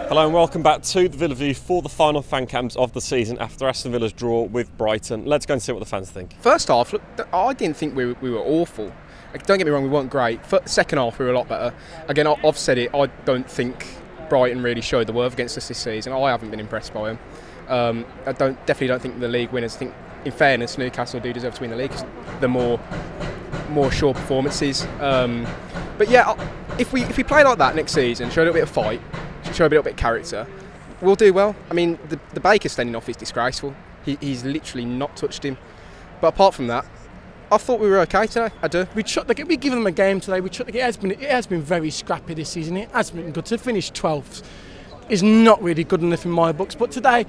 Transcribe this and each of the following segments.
Hello and welcome back to the Villa View for the final fan cams of the season after Aston Villa's draw with Brighton. Let's go and see what the fans think. First half, look, I didn't think we were awful. Don't get me wrong, we weren't great. Second half, we were a lot better. Again, I've said it, I don't think Brighton really showed the worth against us this season. I haven't been impressed by them. I definitely don't think the league winners. I think, in fairness, Newcastle do deserve to win the league because the more sure performances. But yeah, if we play like that next season, show a little bit of fight, show a little bit of character, we'll do well. I mean, the Baker standing off is disgraceful. He's literally not touched him. But apart from that, I thought we were okay today. I do. We give them a game today. It has been very scrappy this season. It has been good. To finish 12th is not really good enough in my books. But today,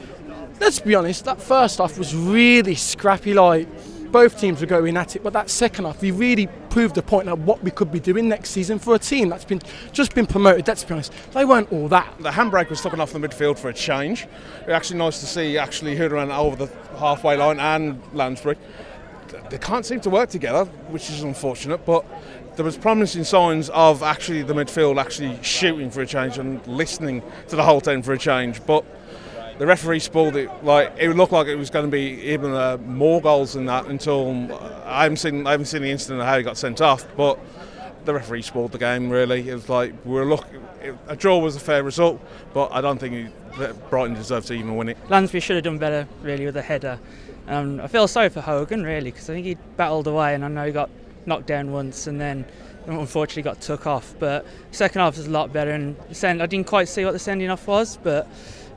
let's be honest, that first half was really scrappy. Like, both teams were going at it, but that second half, we really proved the point of what we could be doing next season for a team that's just been promoted. Let's be honest, they weren't all that. The handbrake was taken off the midfield for a change. It was actually nice to see Holte End over the halfway line and Lansbury. They can't seem to work together, which is unfortunate, but there was promising signs of actually the midfield actually shooting for a change and listening to the Holte End for a change. But the referee spoiled it. Like, it looked like it was going to be even more goals than that until I haven't seen the incident of how he got sent off. But the referee spoiled the game. Really, it was like a draw was a fair result, but I don't think that Brighton deserved to even win it. Lansbury should have done better, really, with the header. I feel sorry for Hogan, really, because I think he battled away, and I know he got knocked down once, and then unfortunately got took off. But second half was a lot better, and I didn't quite see what the sending off was, but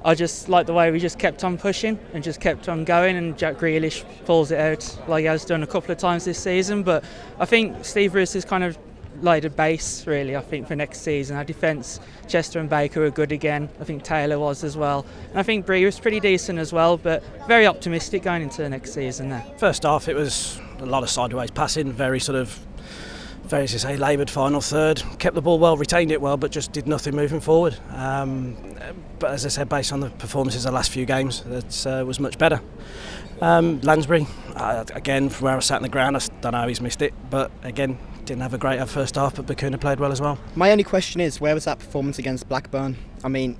I just like the way we just kept on pushing and just kept on going, and Jack Grealish pulls it out like he has done a couple of times this season. But I think Steve Bruce has kind of laid a base, really, I think, for next season. Our defence, Chester and Baker were good again. I think Taylor was as well. And I think Bree was pretty decent as well, but very optimistic going into the next season there. First half, it was a lot of sideways passing, very as you say, laboured final third. Kept the ball well, retained it well, but just did nothing moving forward. But as I said, based on the performances of the last few games, that was much better. Lansbury, again, from where I sat in the ground, I don't know how he's missed it, but again, didn't have a great first half, but Bakuna played well as well. My only question is, where was that performance against Blackburn? I mean,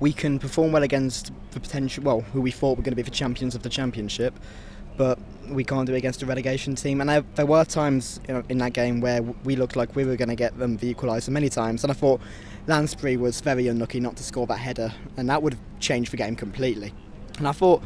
we can perform well against the potential, well, who we thought were going to be the champions of the Championship, but we can't do it against a relegation team. And there were times in that game where we looked like we were going to get them the equaliser many times, and I thought Lansbury was very unlucky not to score that header, and that would have changed the game completely. And I thought,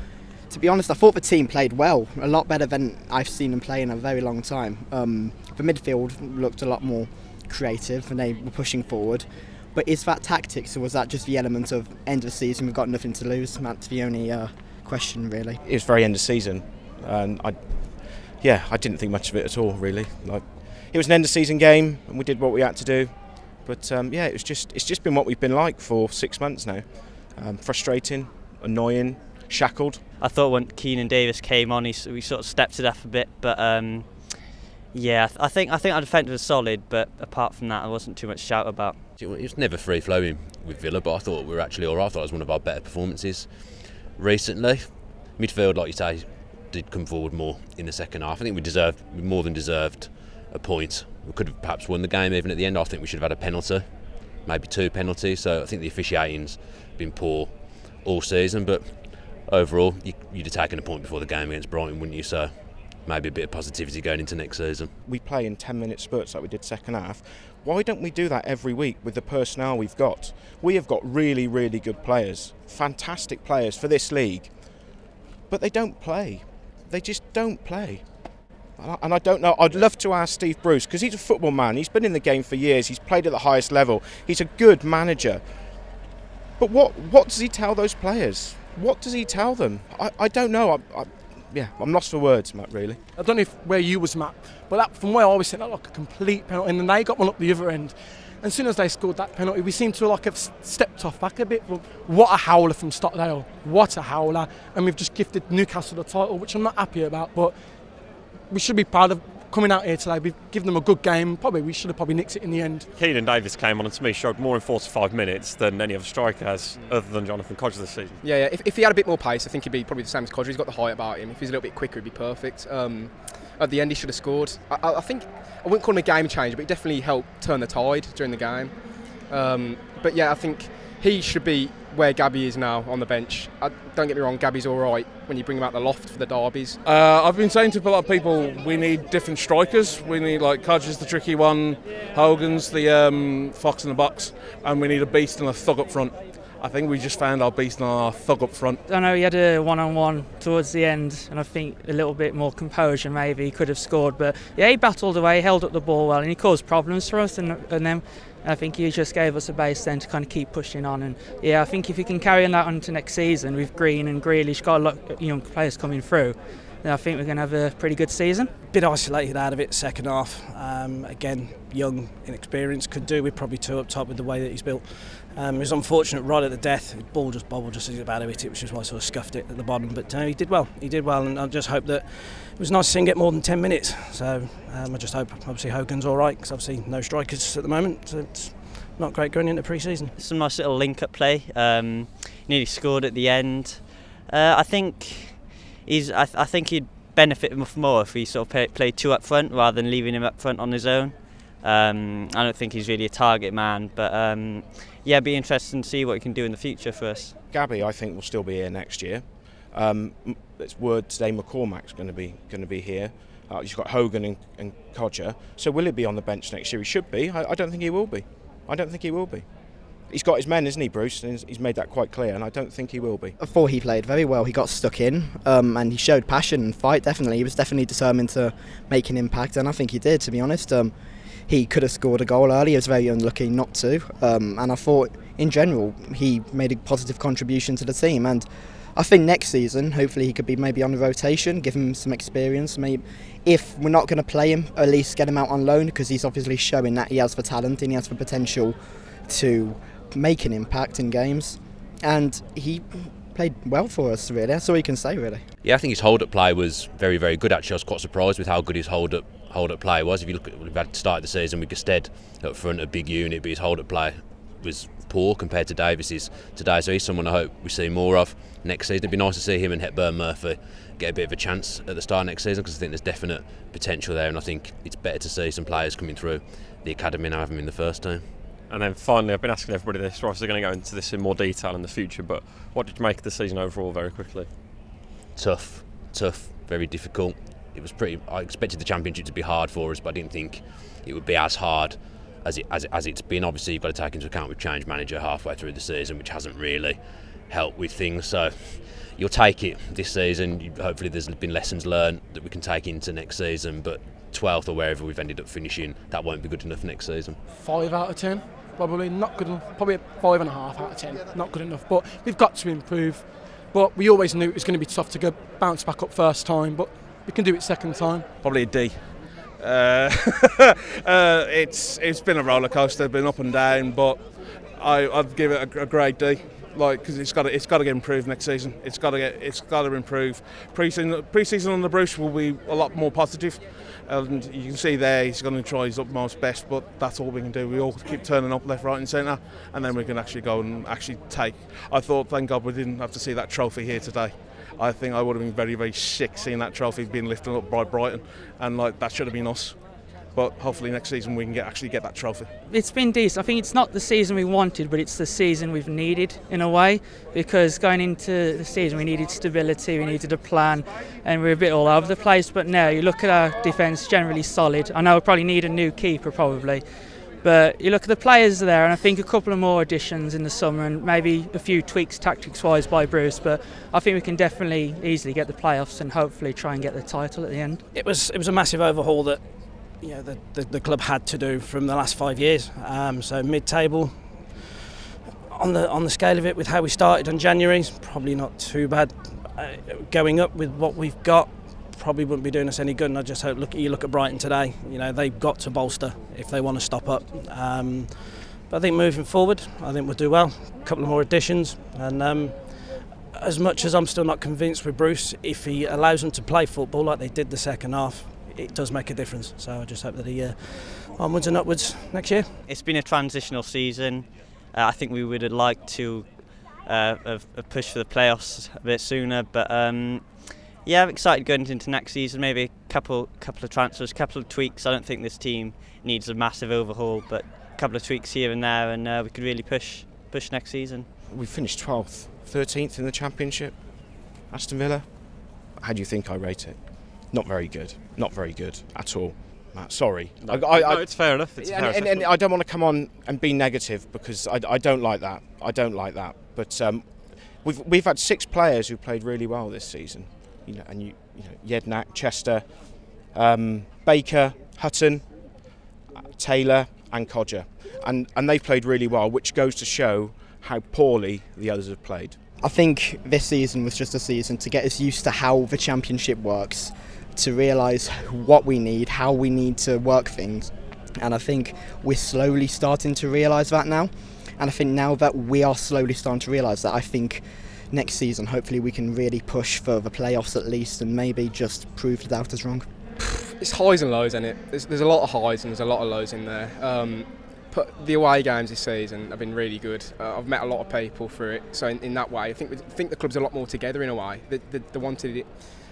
to be honest, I thought the team played well, a lot better than I've seen them play in a very long time. The midfield looked a lot more creative and they were pushing forward. But is that tactics, or was that just the element of end of the season, we've got nothing to lose? That's the only question, really. It was very end of season, and I didn't think much of it at all, really. Like, it was an end of season game and we did what we had to do. But yeah, it's just been what we've been like for 6 months now. Frustrating, annoying, shackled. I thought when Keenan Davis came on, we sort of stepped it up a bit, but yeah, I think our defence was solid, but apart from that, there wasn't too much to shout about. It was never free flowing with Villa, but I thought we were actually all right. I thought it was one of our better performances recently. Midfield, like you say, did come forward more in the second half. I think we more than deserved a point. We could have perhaps won the game even at the end. I think we should have had a penalty, maybe 2 penalties. So I think the officiating's been poor all season, but overall, you'd have taken a point before the game against Brighton, wouldn't you? So maybe a bit of positivity going into next season. We play in 10-minute spurts like we did second half. Why don't we do that every week with the personnel we've got? We have got really, really good players, fantastic players for this league, but they don't play. They just don't play. And I don't know, I'd love to ask Steve Bruce, because he's a football man, he's been in the game for years, he's played at the highest level, he's a good manager. But what does he tell those players? What does he tell them? I don't know. I'm lost for words, Matt, really. I don't know where you was, Matt, but that, from where I was sitting, that looked like a complete penalty, and then they got one up the other end. And as soon as they scored that penalty, we seemed to have stepped off back a bit. What a howler from Stockdale. What a howler. And we've just gifted Newcastle the title, which I'm not happy about, but we should be proud of coming out here today. We've given them a good game. We should have nicked it in the end. Keenan Davis came on and to me showed more in 45 minutes than any other striker has, other than Jonathan Codger this season. Yeah. If he had a bit more pace, I think he'd be probably the same as Codger. He's got the height about him. If he's a little bit quicker, he'd be perfect. At the end, he should have scored. I think I wouldn't call him a game changer, but he definitely helped turn the tide during the game. But yeah, I think he should be where Gabby is now on the bench. Don't get me wrong, Gabby's all right when you bring him out the loft for the derbies. I've been saying to a lot of people, we need different strikers. We need, like, Codger's the tricky one, Hogan's the fox in the box, and we need a beast and a thug up front. I think we just found our beast and our thug up front. I know he had a one-on-one towards the end, and I think a little bit more composure maybe he could have scored. But yeah, he battled away, held up the ball well, and he caused problems for us. And then I think he just gave us a base then to kind of keep pushing on. And yeah, I think if he can carry on that on to next season with Green and Grealish, got a lot of young players coming through, then I think we're going to have a pretty good season. Bit isolated out of it second half. Again, young, inexperienced, could do with probably two up top with the way that he's built. It was unfortunate right at the death. The ball just bobbled just as he was about to hit it, which is why I sort of scuffed it at the bottom. But he did well. He did well, and I just hope that it was nice to see him get more than 10 minutes. So I just hope, obviously, Hogan's all right, because obviously no strikers at the moment. So it's not great going into pre-season. Some nice little link-up play. Nearly scored at the end. I think he'd benefit much more if he sort of played two up front rather than leaving him up front on his own. I don't think he's really a target man, but yeah, it'd be interesting to see what he can do in the future for us. Gabby, I think, will still be here next year. It's word today McCormack's going to be here. You've got Hogan and Codger. So will he be on the bench next year? He should be. I don't think he will be. I don't think he will be. He's got his men, isn't he, Bruce? And he's made that quite clear, and I don't think he will be. Before he played very well, he got stuck in, and he showed passion and fight, definitely. He was definitely determined to make an impact, and I think he did, to be honest. He could have scored a goal early, he was very unlucky not to, and I thought, in general, he made a positive contribution to the team, and I think next season, hopefully he could be maybe on the rotation, give him some experience. Maybe if we're not going to play him, at least get him out on loan, because he's obviously showing that he has the talent and he has the potential to make an impact in games, and he played well for us, really. That's all you can say, really. Yeah, I think his hold-up play was very, very good. Actually, I was quite surprised with how good his hold-up play was. If you look at, we've had to start the season with Gusted up front, a big unit, but his hold-up play was poor compared to Davis's today. So he's someone I hope we see more of next season. It'd be nice to see him and Hepburn Murphy get a bit of a chance at the start of next season, because I think there's definite potential there, and I think it's better to see some players coming through the academy and have them in the first team. And then finally, I've been asking everybody this, Ross, they're going to go into this in more detail in the future, but what did you make of the season overall, very quickly? Tough, very difficult. It was I expected the championship to be hard for us, but I didn't think it would be as hard as it's been. Obviously, you've got to take into account we've changed manager halfway through the season, which hasn't really helped with things. So you'll take it this season. Hopefully there's been lessons learned that we can take into next season, but 12th or wherever we've ended up finishing, that won't be good enough next season. 5 out of 10. Probably not good enough, probably a 5.5 out of 10, not good enough, but we've got to improve. But we always knew it was going to be tough to go bounce back up first time, but we can do it second time. Probably a D. It's been a roller coaster, been up and down, but I'd give it a grade D. Because it's got to get improved next season. It's got to improve. Pre-season on the Bruce will be a lot more positive, and you can see there he's going to try his utmost best. But that's all we can do. We all keep turning up left, right, and centre, and then we can actually go and actually take. I thought, thank God, we didn't have to see that trophy here today. I think I would have been very, very sick seeing that trophy being lifted up by Brighton, and that should have been us. But hopefully next season we can actually get that trophy. It's been decent. I think it's not the season we wanted, but it's the season we've needed in a way, because going into the season we needed stability, we needed a plan, and we're a bit all over the place. But now you look at our defence, generally solid. I know we probably need a new keeper probably, but you look at the players there, and I think a couple of more additions in the summer and maybe a few tweaks tactics-wise by Bruce, but I think we can definitely easily get the playoffs and hopefully try and get the title at the end. It was a massive overhaul that the club had to do from the last 5 years. So mid-table, on the scale of it, with how we started in January, probably not too bad. Going up with what we've got probably wouldn't be doing us any good. And I just hope you look at Brighton today. They've got to bolster if they want to stop up. But I think moving forward, I think we'll do well. A couple of more additions, and as much as I'm still not convinced with Bruce, if he allows them to play football like they did the second half, it does make a difference. So I just hope that he onwards and upwards next year. It's been a transitional season. I think we would have liked to have pushed for the playoffs a bit sooner, but yeah, I'm excited going into next season. Maybe a couple of transfers, a couple of tweaks. I don't think this team needs a massive overhaul, but a couple of tweaks here and there, and we could really push next season. We finished 12th, 13th in the Championship. Aston Villa. How do you think I rate it? Not very good. Not very good at all. Matt, sorry. No, it's fair enough. And I don't want to come on and be negative because I don't like that. I don't like that. But we've had 6 players who played really well this season. Jednak, Chester, Baker, Hutton, Taylor, and Codger, and they've played really well, which goes to show how poorly the others have played. I think this season was just a season to get us used to how the Championship works, to realise what we need, how we need to work things, and I think we're slowly starting to realise that now. And I think now that we are slowly starting to realise that, I think next season hopefully we can really push for the playoffs at least, and maybe just prove the doubters wrong. It's highs and lows, isn't it? There's a lot of highs and there's a lot of lows in there. But the away games this season have been really good. I've met a lot of people through it, so in that way I think the club's a lot more together in a way. They wanted it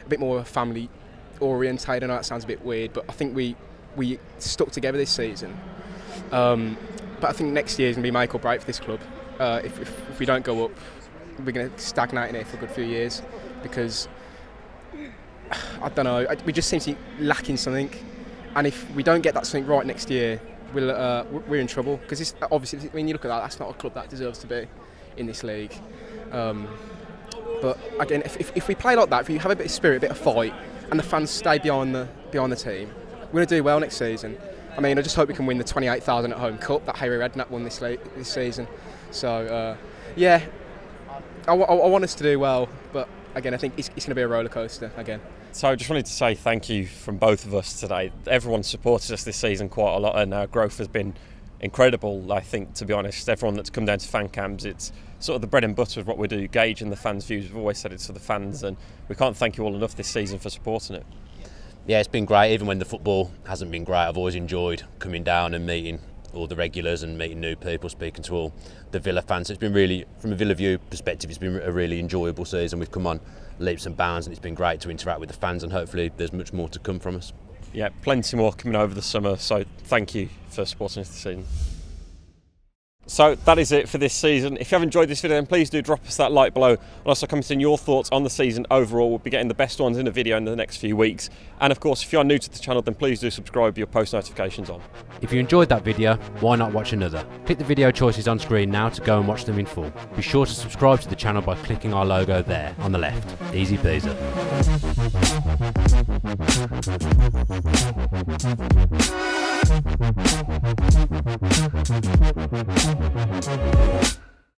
a bit more family orientated. I know that sounds a bit weird, but I think we stuck together this season. But I think next year is going to be make or break for this club. If we don't go up, we're going to stagnate in it for a good few years, because I don't know, we just seem to be lacking something, and if we don't get that something right next year, we're in trouble, because obviously when you look at that, that's not a club that deserves to be in this league. But again, if we play like that, if we have a bit of spirit, a bit of fight, and the fans stay behind the team, we're going to do well next season. I mean, I just hope we can win the 28,000 at home cup that Harry Redknapp won this season. So yeah, I want us to do well, but again, I think it's going to be a roller coaster again. So I just wanted to say thank you from both of us today. Everyone supported us this season quite a lot, and our growth has been incredible, I think, to be honest. Everyone that's come down to fan cams, it's sort of the bread and butter of what we do, gauging the fans' views. We've always said it's for the fans, and we can't thank you all enough this season for supporting it. Yeah, it's been great. Even when the football hasn't been great, I've always enjoyed coming down and meeting all the regulars and meeting new people, speaking to all the Villa fans. So it's been really, from a Villa View perspective, it's been a really enjoyable season. We've come on leaps and bounds, and it's been great to interact with the fans, and hopefully there's much more to come from us. Yeah, plenty more coming over the summer, so thank you for supporting us this season. So that is it for this season. If you have enjoyed this video, then please do drop us that like below, and also comment in your thoughts on the season overall. We'll be getting the best ones in a video in the next few weeks. And of course, if you are new to the channel, then please do subscribe with your post notifications on. If you enjoyed that video, why not watch another? Click the video choices on screen now to go and watch them in full. Be sure to subscribe to the channel by clicking our logo there on the left. Easy peasy.